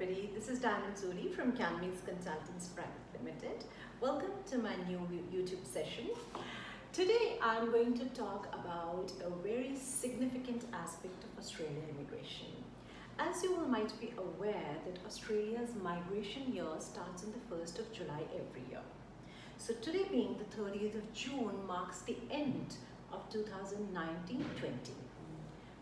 everybody. This is Diamond Suri from Canme's Consultants Private Limited. Welcome to my new YouTube session. Today I'm going to talk about a very significant aspect of Australia immigration. As you all might be aware that Australia's migration year starts on the 1st of July every year. So today being the 30th of June marks the end of 2019-20.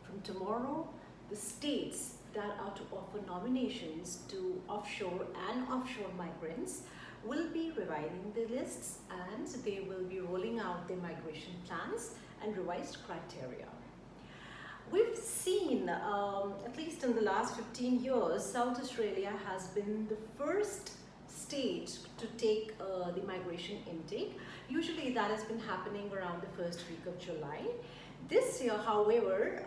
From tomorrow, the states that are to offer nominations to offshore and offshore migrants will be revising the lists, and they will be rolling out their migration plans and revised criteria. We've seen, at least in the last 15 years, South Australia has been the first state to take the migration intake. Usually that has been happening around the first week of July. This year, however,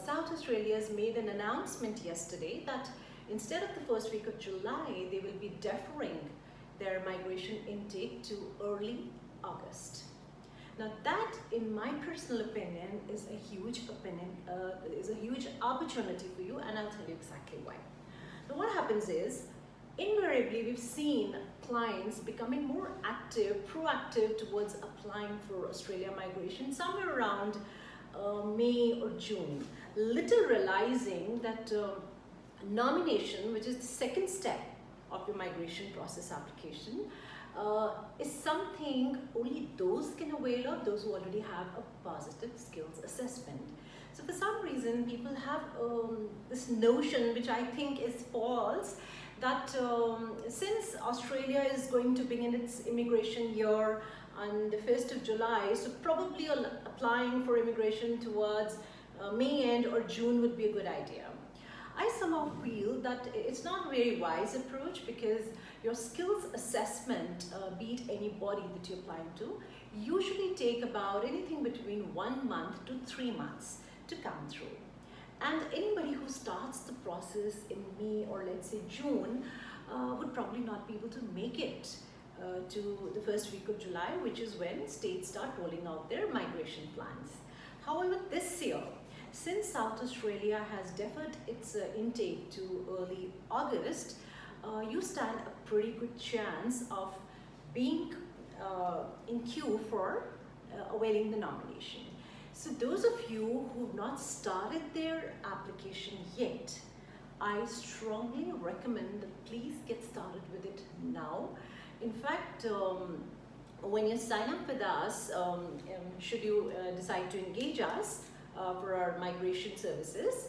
South Australia has made an announcement yesterday that instead of the first week of July, they will be deferring their migration intake to early August. Now that, in my personal opinion, is a huge opportunity for you, and I'll tell you exactly why. Now what happens is, invariably we've seen clients becoming more active, proactive towards applying for Australia migration somewhere around May or June, little realizing that nomination, which is the second step of your migration process application, is something only those can avail of, those who already have a positive skills assessment. So for some reason, people have this notion, which I think is false, that since Australia is going to begin its immigration year on the 1st of July, so probably applying for immigration towards May end or June would be a good idea. I somehow feel that it's not a very wise approach, because your skills assessment, be it any body that you're applying to, usually take about anything between 1 month to 3 months to come through. And anybody who starts the process in May or let's say June would probably not be able to make it to the first week of July, which is when states start rolling out their migration plans. However, this year, since South Australia has deferred its intake to early August, you stand a pretty good chance of being in queue for availing the nomination. So those of you who have not started their application yet, I strongly recommend that please get started with it now. In fact, when you sign up with us, should you decide to engage us for our migration services,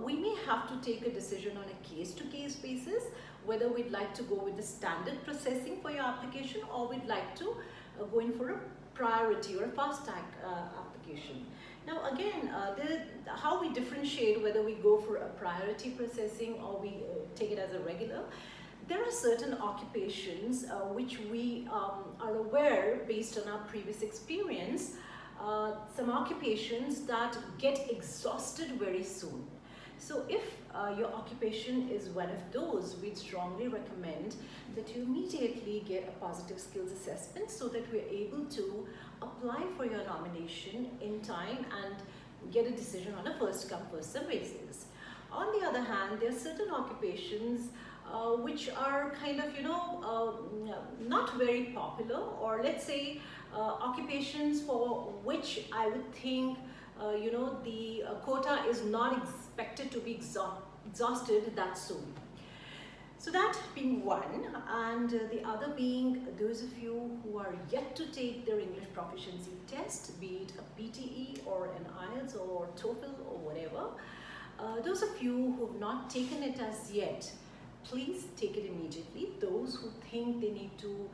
we may have to take a decision on a case-to-case basis whether we'd like to go with the standard processing for your application, or we'd like to go in for a priority or a fast-track application. Now again, how we differentiate whether we go for a priority processing or we take it as a regular, there are certain occupations which we are aware based on our previous experience, some occupations that get exhausted very soon. So if your occupation is one of those, we'd strongly recommend that you immediately get a positive skills assessment so that we're able to apply for your nomination in time and get a decision on a first come first served basis. On the other hand, there are certain occupations which are kind of, not very popular, or let's say occupations for which I would think the quota is not expected to be exhausted that soon. So that being one, and the other being those of you who are yet to take their English proficiency test, be it a PTE or an IELTS or TOEFL or whatever. Those of you who have not taken it as yet, please take it immediately. Those who think they need to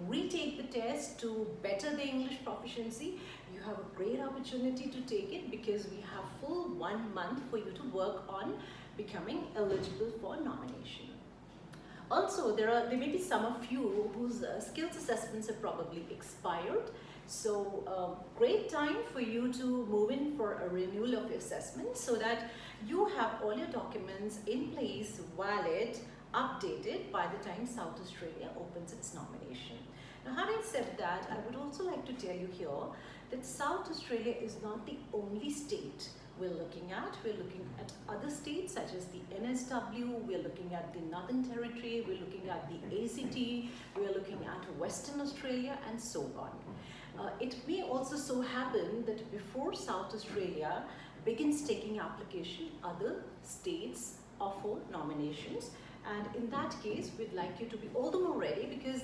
retake the test to better their English proficiency, you have a great opportunity to take it, because we have full 1 month for you to work on becoming eligible for nomination. Also, there may be some of you whose skills assessments have probably expired. So great time for you to move in for a renewal of your assessment, so that you have all your documents in place, valid, updated by the time South Australia opens its nomination. Now, having said that, I would also like to tell you here that South Australia is not the only state we're looking at. We're looking at other states such as the NSW, we're looking at the Northern Territory, we're looking at the ACT, we're looking at Western Australia, and so on. It may also so happen that before South Australia begins taking application, other states offer nominations, and in that case we'd like you to be all the more ready, because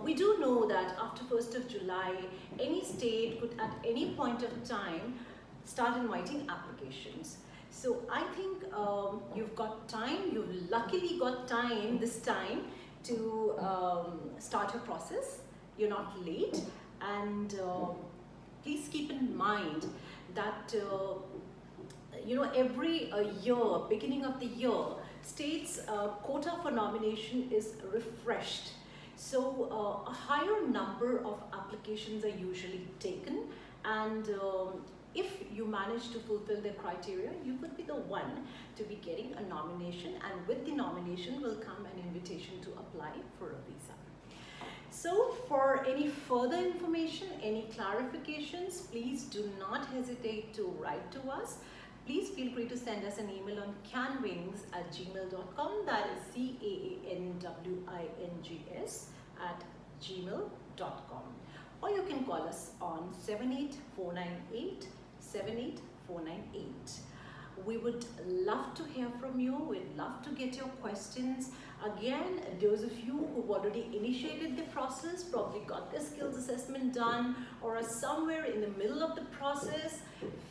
we do know that after 1st of July, any state could at any point of time start inviting applications. So I think you've got time, you've luckily got time this time to start your process. You're not late, and please keep in mind that every year, beginning of the year, states quota for nomination is refreshed. So a higher number of applications are usually taken, and if you manage to fulfill the criteria, you could be the one to be getting a nomination, and with the nomination will come an invitation to apply for a visa. So for any further information, any clarifications, please do not hesitate to write to us. Please feel free to send us an email on canwings@gmail.com, that is CAANWINGS@gmail.com, or you can call us on 78498 78498. We would love to hear from you. We'd love to get your questions. Again, those of you who've already initiated the process, probably got their skills assessment done, or are somewhere in the middle of the process,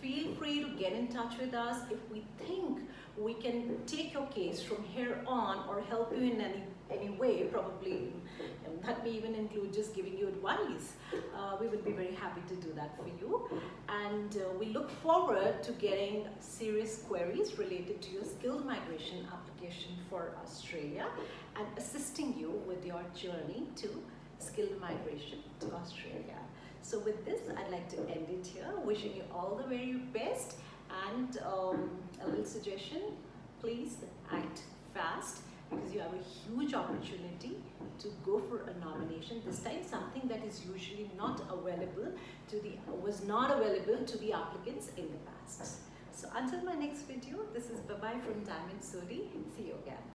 feel free to get in touch with us. If we think we can take your case from here on or help you in any way, probably that may even include just giving you advice, we would be very happy to do that for you. And we look forward to getting serious queries related to your skilled migration application for Australia and assisting you with your journey to skilled migration to Australia. So with this, I'd like to end it here, wishing you all the very best, and a little suggestion, please act fast, because you have a huge opportunity to go for a nomination. This time, something that is usually not available was not available to the applicants in the past. So until my next video, this is bye-bye from Diamond Sodhi. See you again.